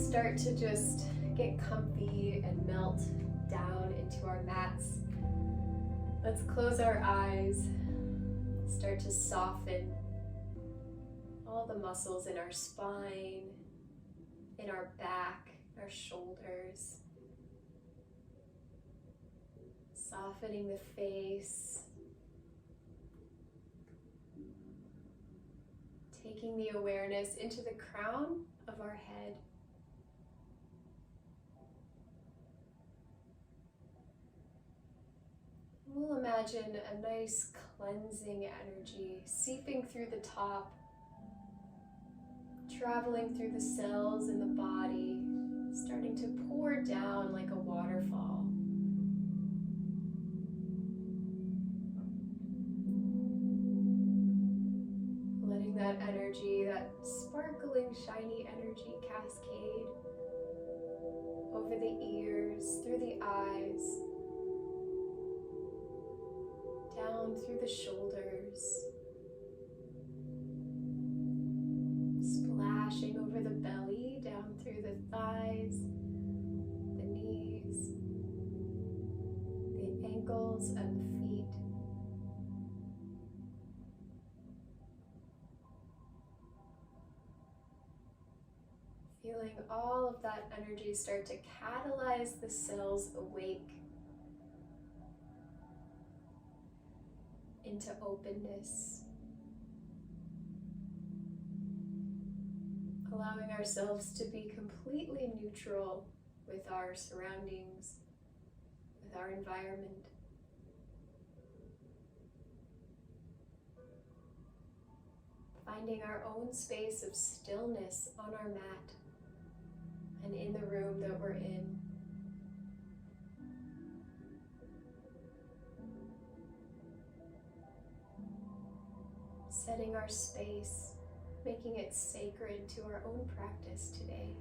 start to just get comfy and melt down into our mats, let's close our eyes, start to soften all the muscles in our spine, in our back, our shoulders, softening the face, taking the awareness into the crown of our head. We'll imagine a nice cleansing energy seeping through the top, traveling through the cells in the body, starting to pour down like a waterfall. Letting that energy, that sparkling, shiny energy cascade over the ears, through the eyes, down through the shoulders, splashing over the belly, down through the thighs, the knees, the ankles and the feet. Feeling all of that energy start to catalyze the cells awake into openness, allowing ourselves to be completely neutral with our surroundings, with our environment. Finding our own space of stillness on our mat and in the room that we're in. Setting our space, making it sacred to our own practice today.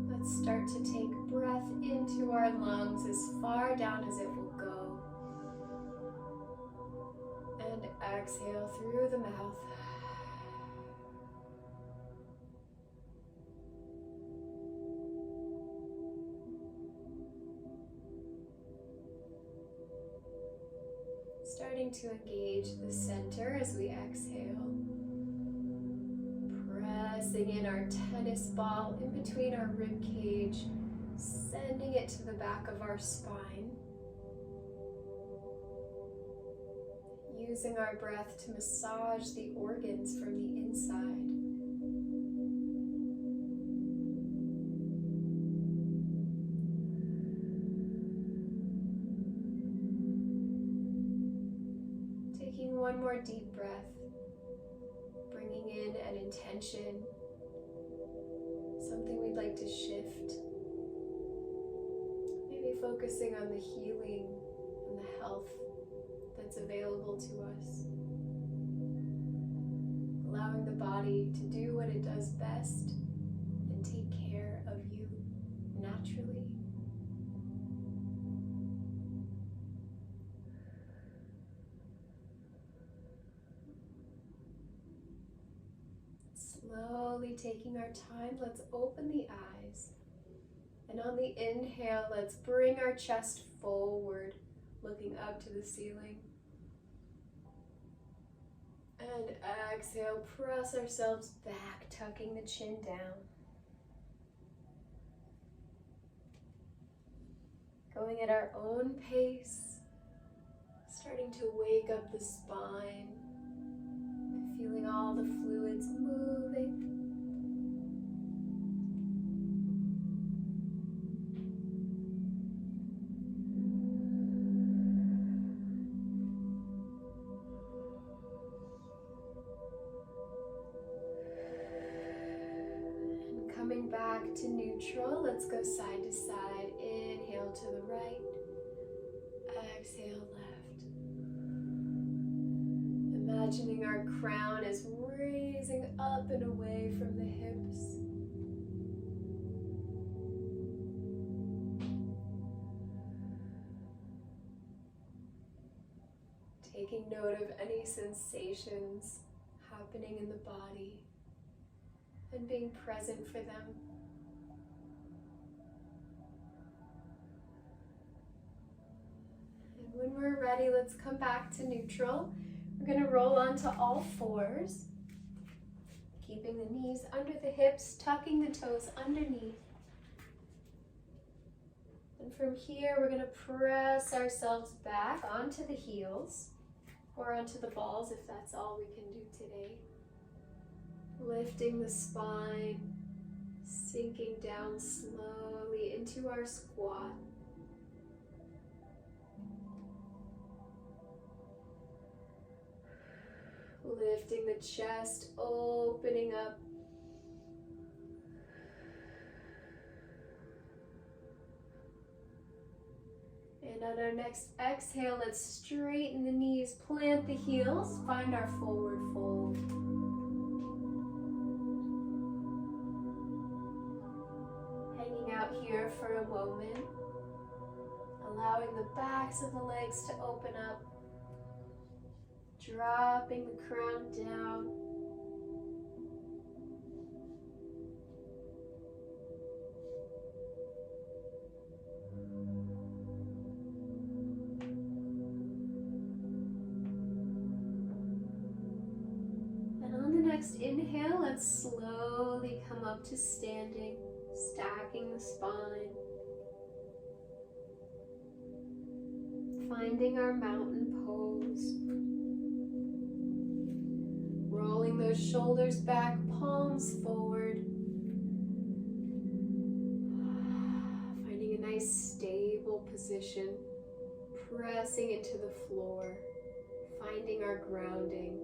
Let's start to take breath into our lungs as far down as it will go. And exhale through the mouth. Starting to engage the center as we exhale. Pressing in our tennis ball in between our rib cage, sending it to the back of our spine. Using our breath to massage the organs from the inside. Taking one more deep breath, bringing in an intention, something we'd like to shift. Maybe focusing on the healing and the health that's available to us. Allowing the body to do what it does best and take care of you naturally. Slowly taking our time, let's open the eyes. And on the inhale, let's bring our chest forward, looking up to the ceiling. And exhale, press ourselves back, tucking the chin down. Going at our own pace, starting to wake up the spine, feeling all the fluids moving. Coming back to neutral, let's go side to side. Inhale to the right, exhale left. Imagining our crown is raising up and away from the hips. Taking note of any sensations happening in the body and being present for them. And when we're ready, let's come back to neutral. We're going to roll onto all fours, keeping the knees under the hips, tucking the toes underneath. And from here, we're going to press ourselves back onto the heels or onto the balls if that's all we can do today. Lifting the spine, sinking down slowly into our squat. Lifting the chest, opening up. And on our next exhale, let's straighten the knees, plant the heels, find our forward fold. Hanging out here for a moment, allowing the backs of the legs to open up, dropping the crown down. Next inhale, let's slowly come up to standing, stacking the spine, finding our mountain pose, rolling those shoulders back, palms forward, finding a nice stable position, pressing into the floor, finding our grounding.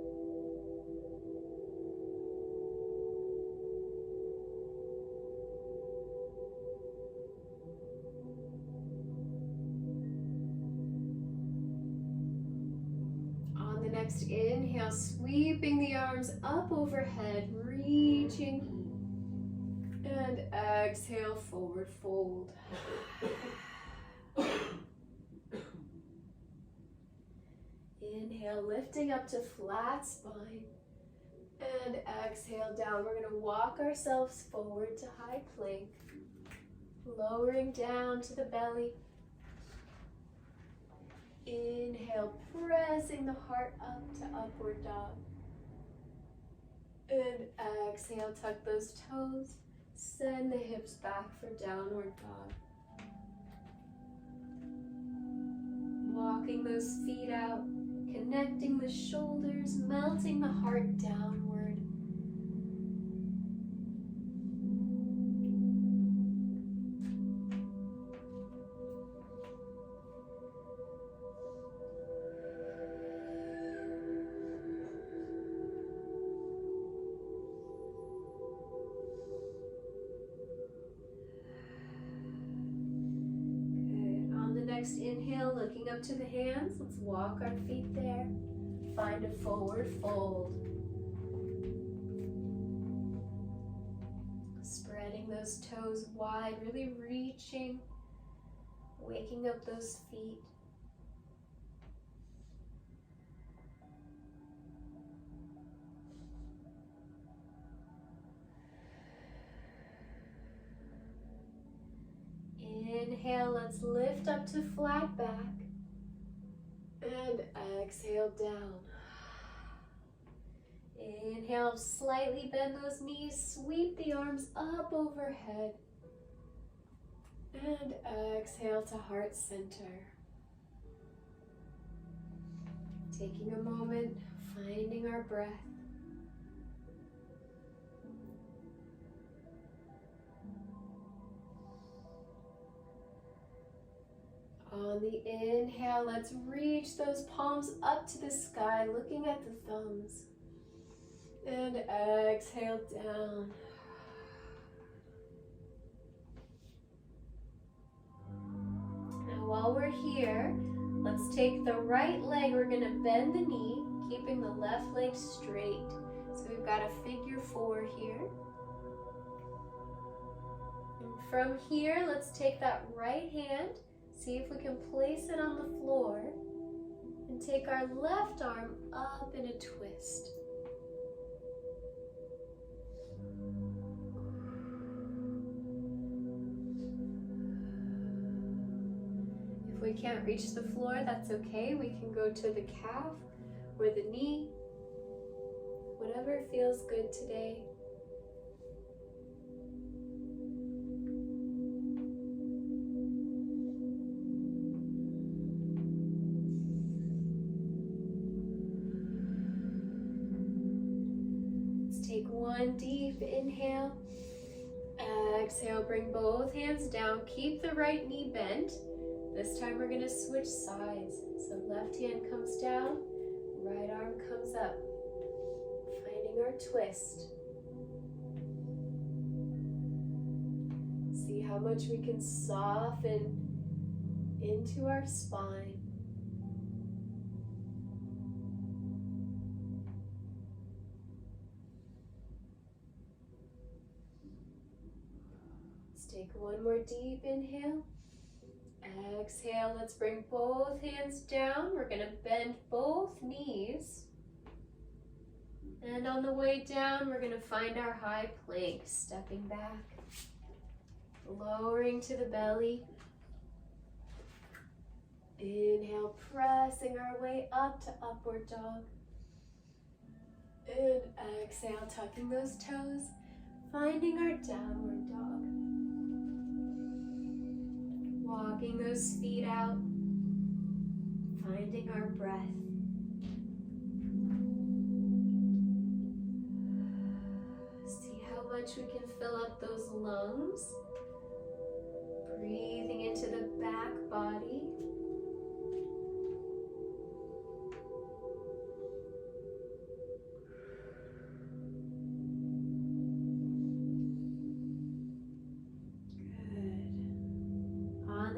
Next inhale, sweeping the arms up overhead, reaching, and exhale, forward fold. Inhale, lifting up to flat spine, and exhale down. We're going to walk ourselves forward to high plank, lowering down to the belly. Inhale, pressing the heart up to upward dog. And exhale, tuck those toes. Send the hips back for downward dog. Walking those feet out, connecting the shoulders, melting the heart downward. Next inhale, looking up to the hands. Let's walk our feet there. Find a forward fold. Spreading those toes wide, really reaching, waking up those feet. Inhale, let's lift up to flat back, and exhale down. Inhale, slightly bend those knees, sweep the arms up overhead, and exhale to heart center. Taking a moment, finding our breath. On the inhale, let's reach those palms up to the sky, looking at the thumbs. And exhale down. Now while we're here, let's take the right leg. We're going to bend the knee, keeping the left leg straight. So we've got a figure 4 here. And from here, let's take that right hand. See if we can place it on the floor And take our left arm up in a twist. If we can't reach the floor, that's okay. We can go to the calf or the knee, whatever feels good today. Let's take one deep inhale. Exhale, bring both hands down. Keep the right knee bent. This time we're going to switch sides. So left hand comes down, right arm comes up. Finding our twist. See how much we can soften into our spine. Let's take one more deep inhale. Exhale, let's bring both hands down. We're going to bend both knees. And on the way down, we're going to find our high plank, stepping back, lowering to the belly. Inhale, pressing our way up to upward dog. And exhale, tucking those toes, finding our downward dog. Walking those feet out, finding our breath. See how much we can fill up those lungs. Breathing into the back body.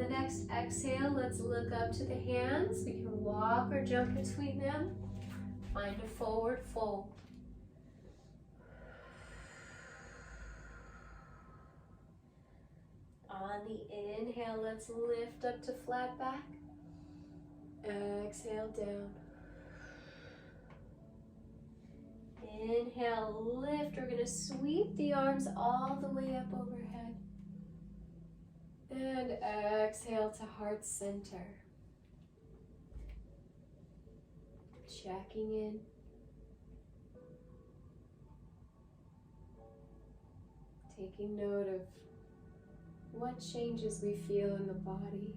Next exhale, let's look up to the hands. We can walk or jump between them. Find a forward fold. On the inhale, let's lift up to flat back. Exhale down. Inhale, lift. We're going to sweep the arms all the way up overhead. And exhale to heart center. Checking in. Taking note of what changes we feel in the body.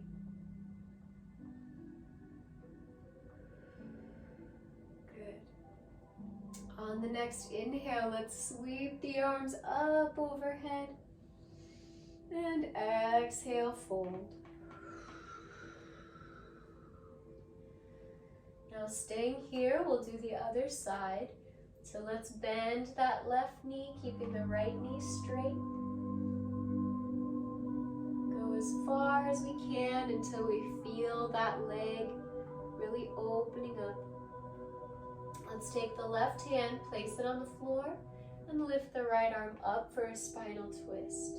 Good. On the next inhale, let's sweep the arms up overhead. And exhale, fold. Now staying here, we'll do the other side. So let's bend that left knee, keeping the right knee straight. Go as far as we can until we feel that leg really opening up. Let's take the left hand, place it on the floor, and lift the right arm up for a spinal twist.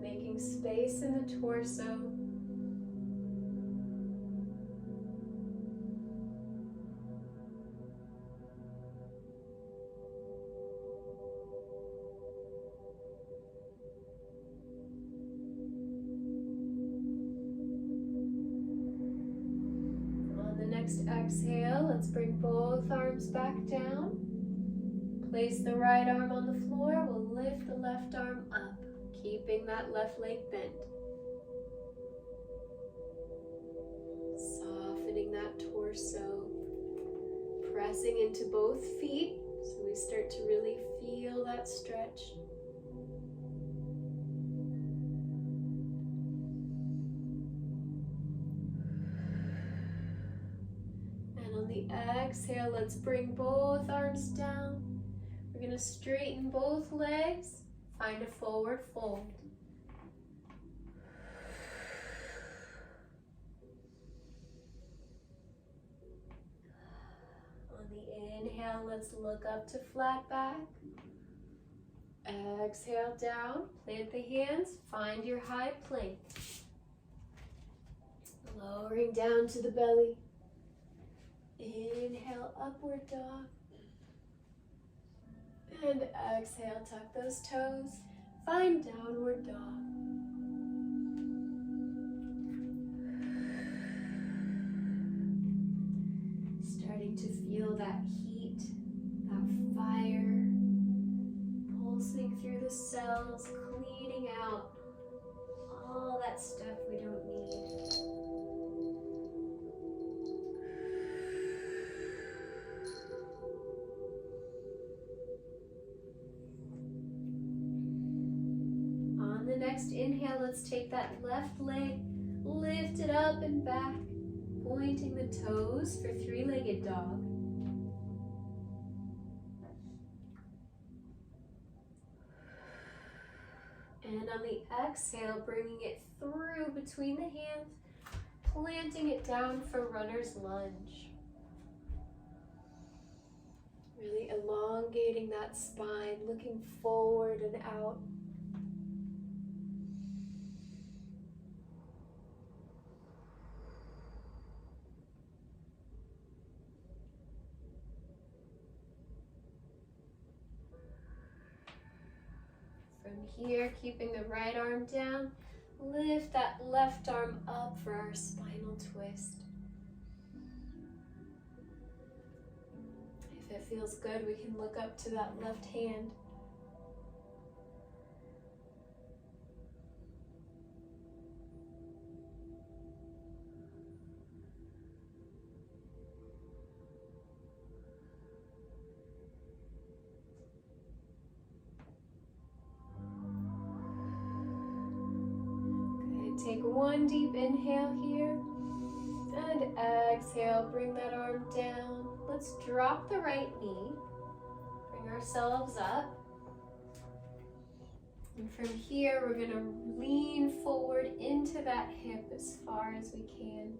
Making space in the torso. On the next exhale, let's bring both arms back down. Place the right arm on the floor. We'll lift the left arm up, keeping that left leg bent. Softening that torso. Pressing into both feet so we start to really feel that stretch. And on the exhale, let's bring both arms down. We're going to straighten both legs, find a forward fold. On the inhale, let's look up to flat back. Exhale down, plant the hands, find your high plank. Lowering down to the belly. Inhale, upward dog. And exhale, tuck those toes. Find downward dog. Starting to feel that heat, that fire, pulsing through the cells, cleaning out all that stuff we don't need. On the next inhale, let's take that left leg, lift it up and back, pointing the toes for three-legged dog. And on the exhale, bringing it through between the hands, planting it down for runner's lunge. Really elongating that spine, looking forward and out. From here, keeping the right arm down, lift that left arm up for our spinal twist. If it feels good, we can look up to that left hand. Take one deep inhale here, and exhale, bring that arm down. Let's drop the right knee, bring ourselves up. And from here, we're gonna lean forward into that hip as far as we can.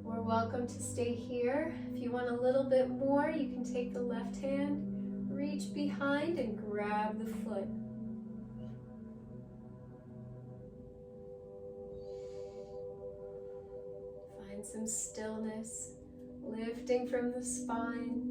We're welcome to stay here. If you want a little bit more, you can take the left hand, reach behind and grab the foot. Some stillness, lifting from the spine.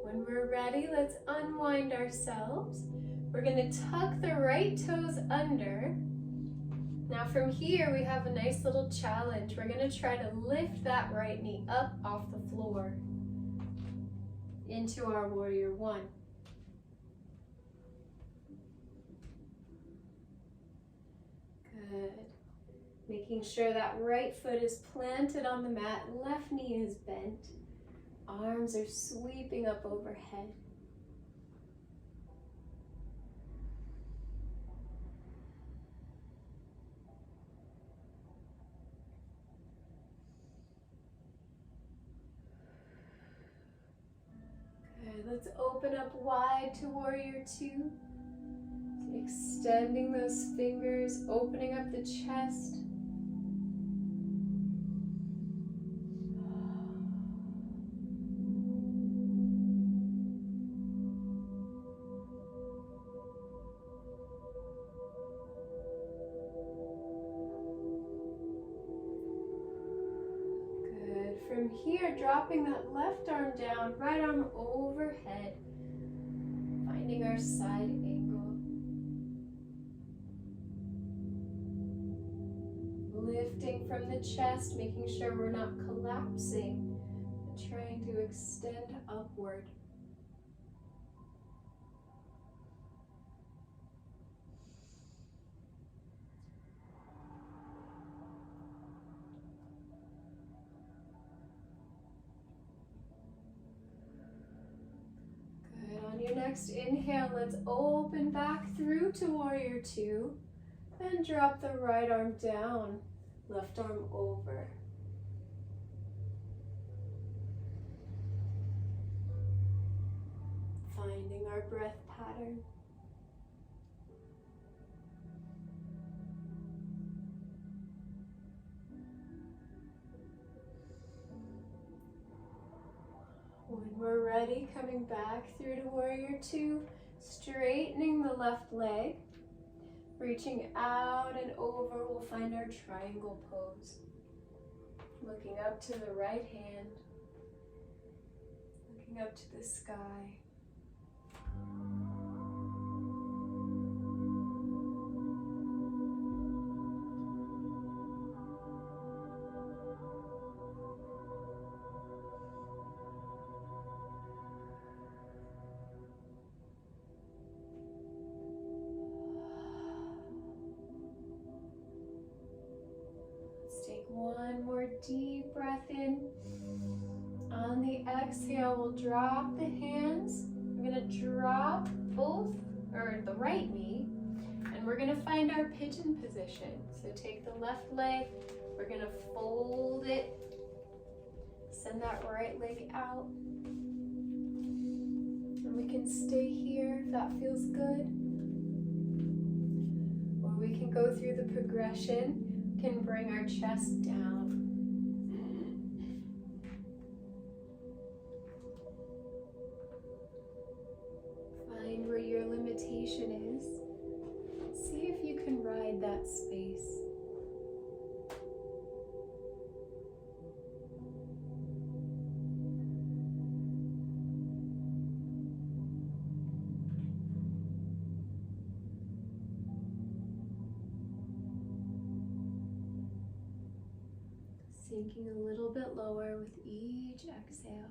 When we're ready, let's unwind ourselves. We're going to tuck the right toes under. Now from here, we have a nice little challenge. We're going to try to lift that right knee up off the floor into our warrior one. Good. Making sure that right foot is planted on the mat, left knee is bent. Arms are sweeping up overhead. Good, let's open up wide to warrior two. Extending those fingers, opening up the chest. From here, dropping that left arm down, right arm overhead, finding our side angle. Lifting from the chest, making sure we're not collapsing, but trying to extend upward. Next inhale, let's open back through to warrior two. And drop the right arm down, left arm over. Finding our breath pattern. When we're ready, coming back through to warrior two, straightening the left leg, reaching out and over, we'll find our triangle pose. Looking up to the right hand, looking up to the sky. One more deep breath in. On the exhale, we'll drop the hands. We're going to drop the right knee, and we're going to find our pigeon position. So take the left leg, we're going to fold it, send that right leg out. And we can stay here if that feels good. Or we can go through the progression. Can bring our chest down. Find where your limitation is. See if you can ride that space. Sinking a little bit lower with each exhale.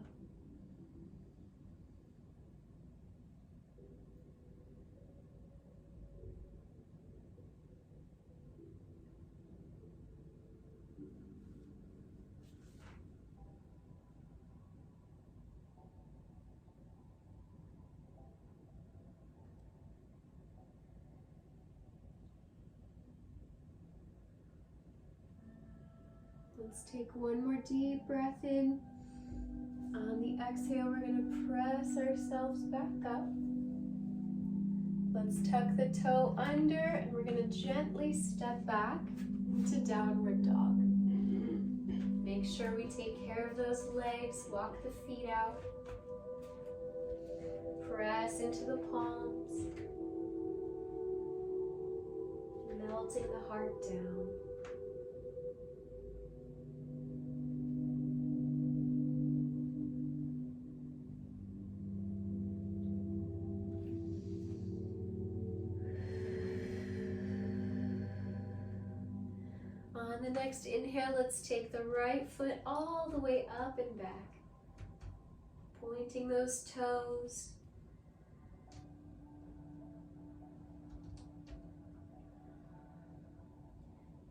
Let's take one more deep breath in. On the exhale, we're going to press ourselves back up. Let's tuck the toe under, and we're going to gently step back to downward dog. Make sure we take care of those legs. Walk the feet out. Press into the palms. Melting the heart down. On the next inhale, let's take the right foot all the way up and back. Pointing those toes.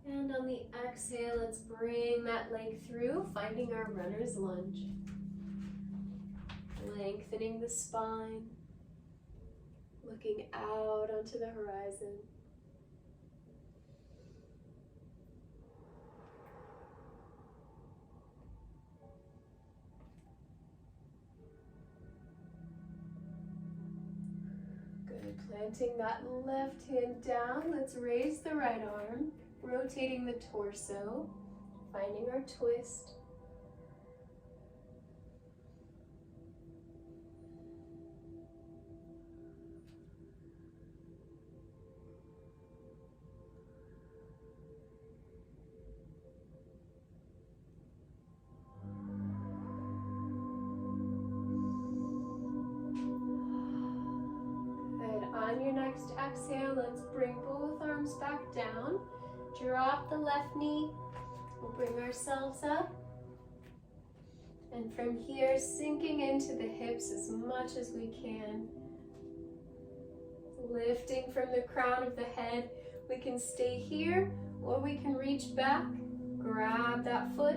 And on the exhale, let's bring that leg through, finding our runner's lunge. Lengthening the spine. Looking out onto the horizon. Planting that left hand down, let's raise the right arm, rotating the torso, finding our twist. On your next exhale, let's bring both arms back down. Drop the left knee. We'll bring ourselves up. And from here, sinking into the hips as much as we can. Lifting from the crown of the head. We can stay here, or we can reach back, grab that foot.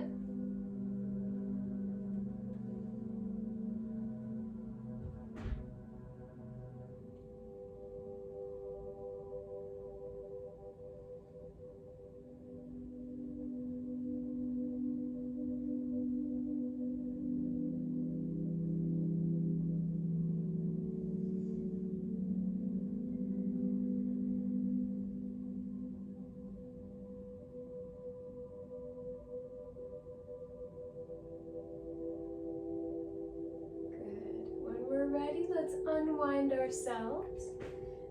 let's unwind ourselves.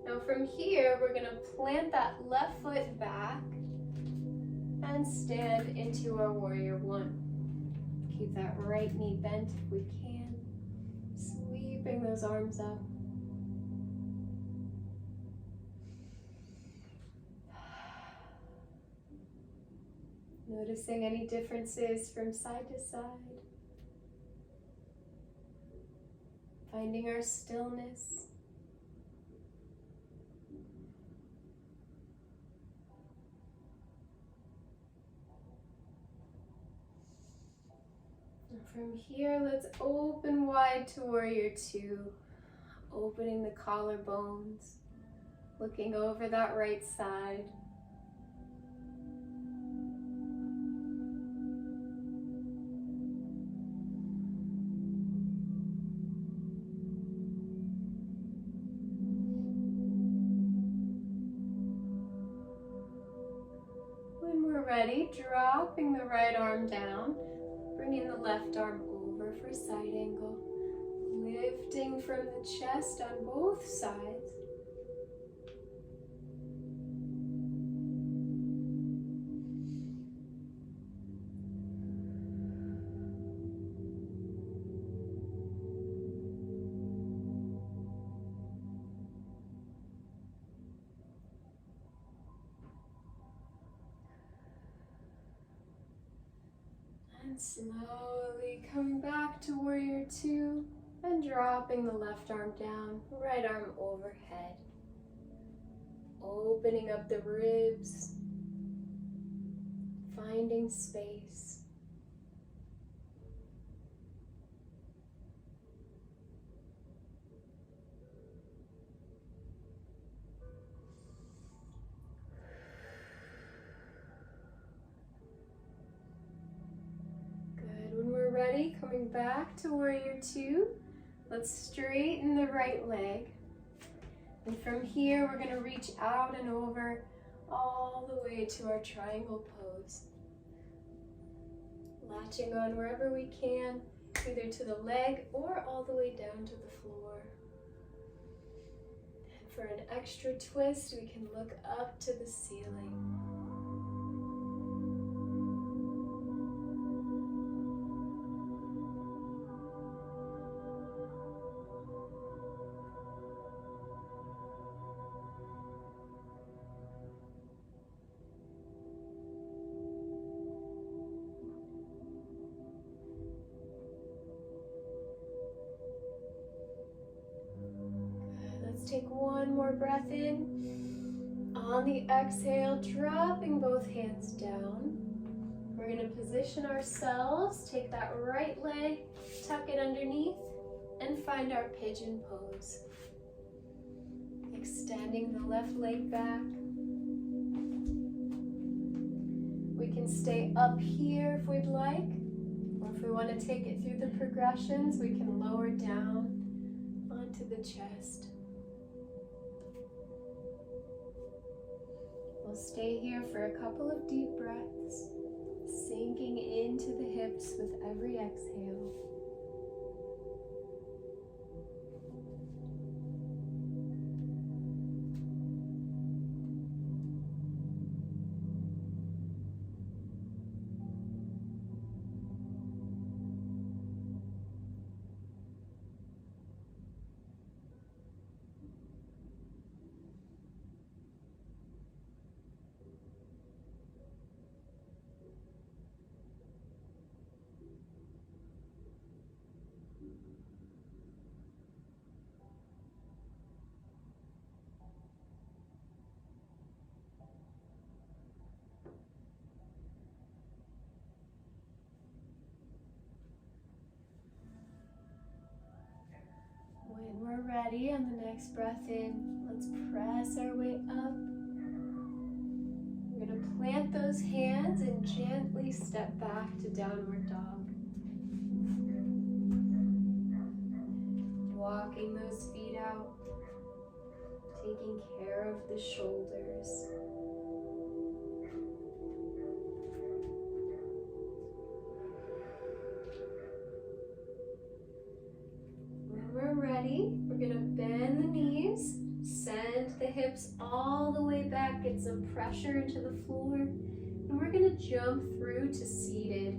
Now from here, we're gonna plant that left foot back and stand into our warrior one. Keep that right knee bent if we can. Sweeping those arms up. Noticing any differences from side to side. Finding our stillness. And from here, let's open wide to warrior two. Opening the collarbones. Looking over that right side. Ready, dropping the right arm down, bringing the left arm over for side angle, lifting from the chest on both sides. Slowly coming back to warrior two and dropping the left arm down, right arm overhead. Opening up the ribs, finding space. Ready, coming back to warrior two. Let's straighten the right leg. And from here, we're going to reach out and over all the way to our triangle pose. Latching on wherever we can, either to the leg or all the way down to the floor. And for an extra twist, we can look up to the ceiling. Take one more breath in. On the exhale, dropping both hands down. We're going to position ourselves, take that right leg, tuck it underneath, and find our pigeon pose. Extending the left leg back. We can stay up here if we'd like, or if we want to take it through the progressions, we can lower down onto the chest. We'll stay here for a couple of deep breaths, sinking into the hips with every exhale. When we're ready, on the next breath in, let's press our way up. We're going to plant those hands and gently step back to downward dog. Walking those feet out, taking care of the shoulders. We're ready. We're going hips all the way back, get some pressure into the floor. And we're gonna jump through to seated.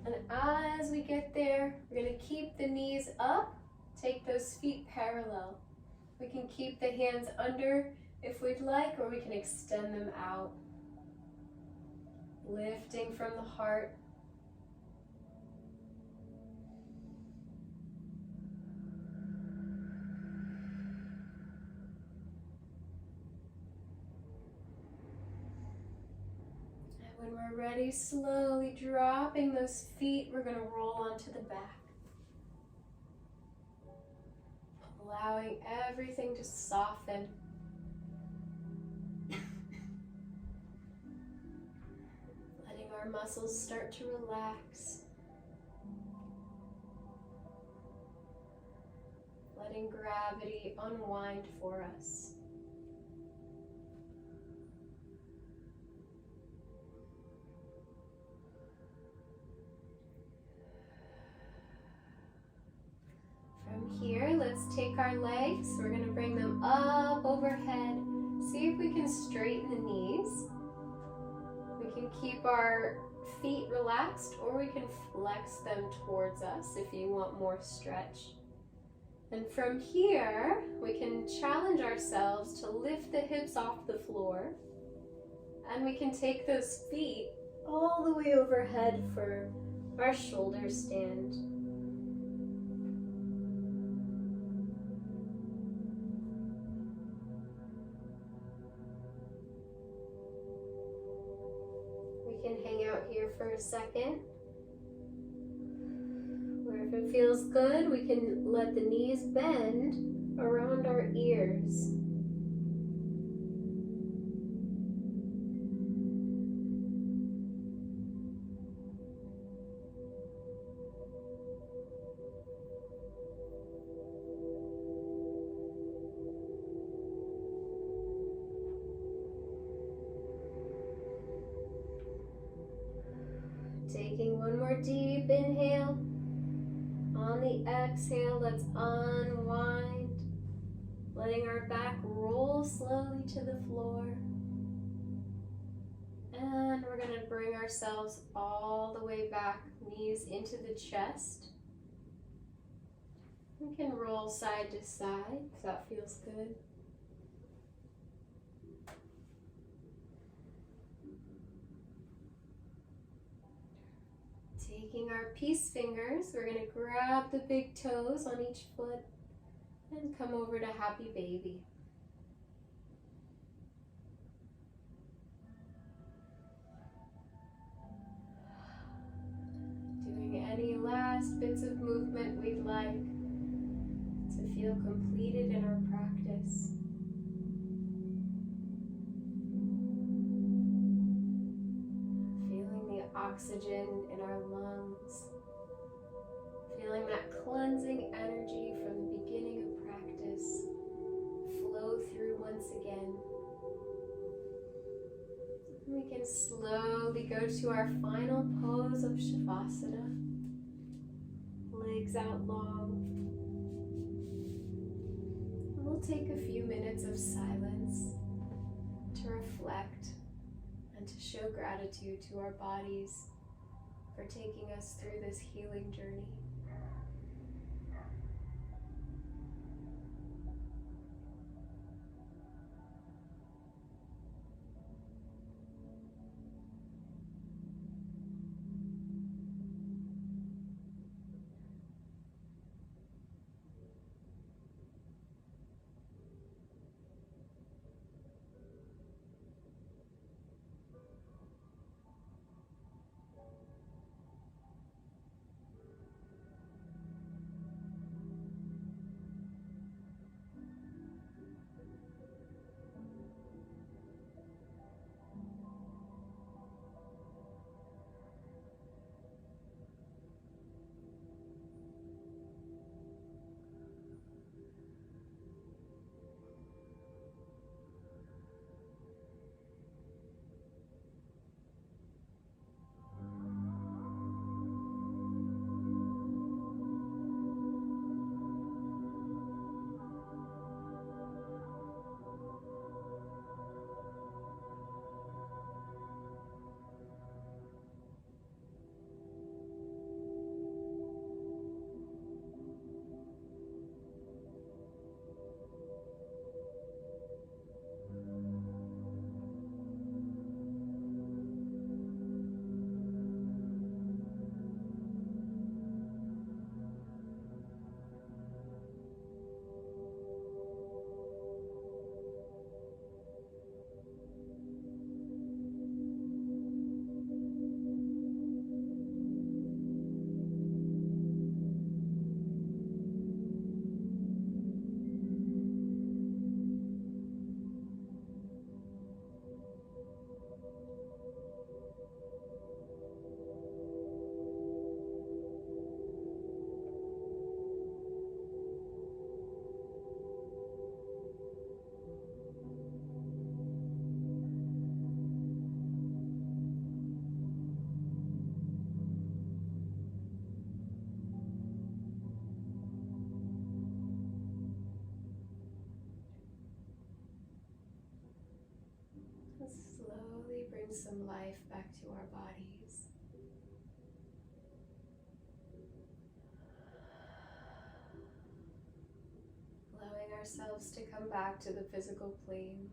And as we get there, we're gonna keep the knees up, take those feet parallel. We can keep the hands under if we'd like, or we can extend them out. Lifting from the heart. And when we're ready, slowly dropping those feet, we're going to roll onto the back. Allowing everything to soften. Letting our muscles start to relax. Letting gravity unwind for us. From here, let's take our legs. We're going to bring them up overhead. See if we can straighten the knees. We can keep our feet relaxed, or we can flex them towards us if you want more stretch. And from here, we can challenge ourselves to lift the hips off the floor. And we can take those feet all the way overhead for our shoulder stand. We can hang out here for a second. If it feels good, we can let the knees bend around our ears. Taking one more deep inhale. On the exhale, let's unwind, letting our back roll slowly to the floor. And we're going to bring ourselves all the way back, knees into the chest. We can roll side to side if that feels good. Taking our peace fingers, we're going to grab the big toes on each foot and come over to happy baby. Doing any last bits of movement we'd like to feel completed in our practice. Oxygen in our lungs, feeling that cleansing energy from the beginning of practice flow through once again. We can slowly go to our final pose of Shavasana, legs out long. And we'll take a few minutes of silence to reflect and to show gratitude to our bodies for taking us through this healing journey. Slowly bring some life back to our bodies. Allowing ourselves to come back to the physical plane.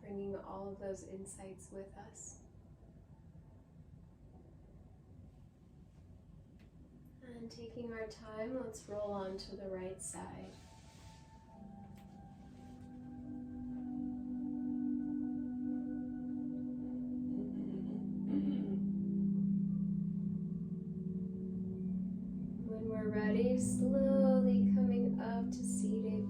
Bringing all of those insights with us. And taking our time, let's roll on to the right side. When we're ready, slowly coming up to seated.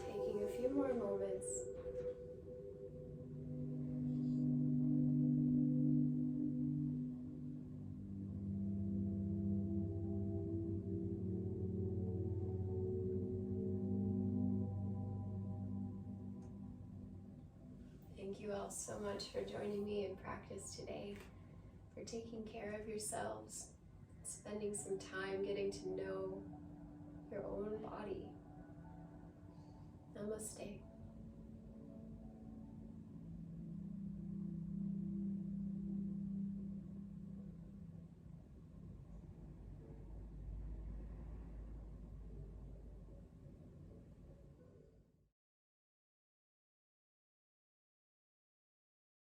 Taking a few more moments. Thank you all so much for joining me in practice today, for taking care of yourselves, spending some time getting to know your own body. Namaste.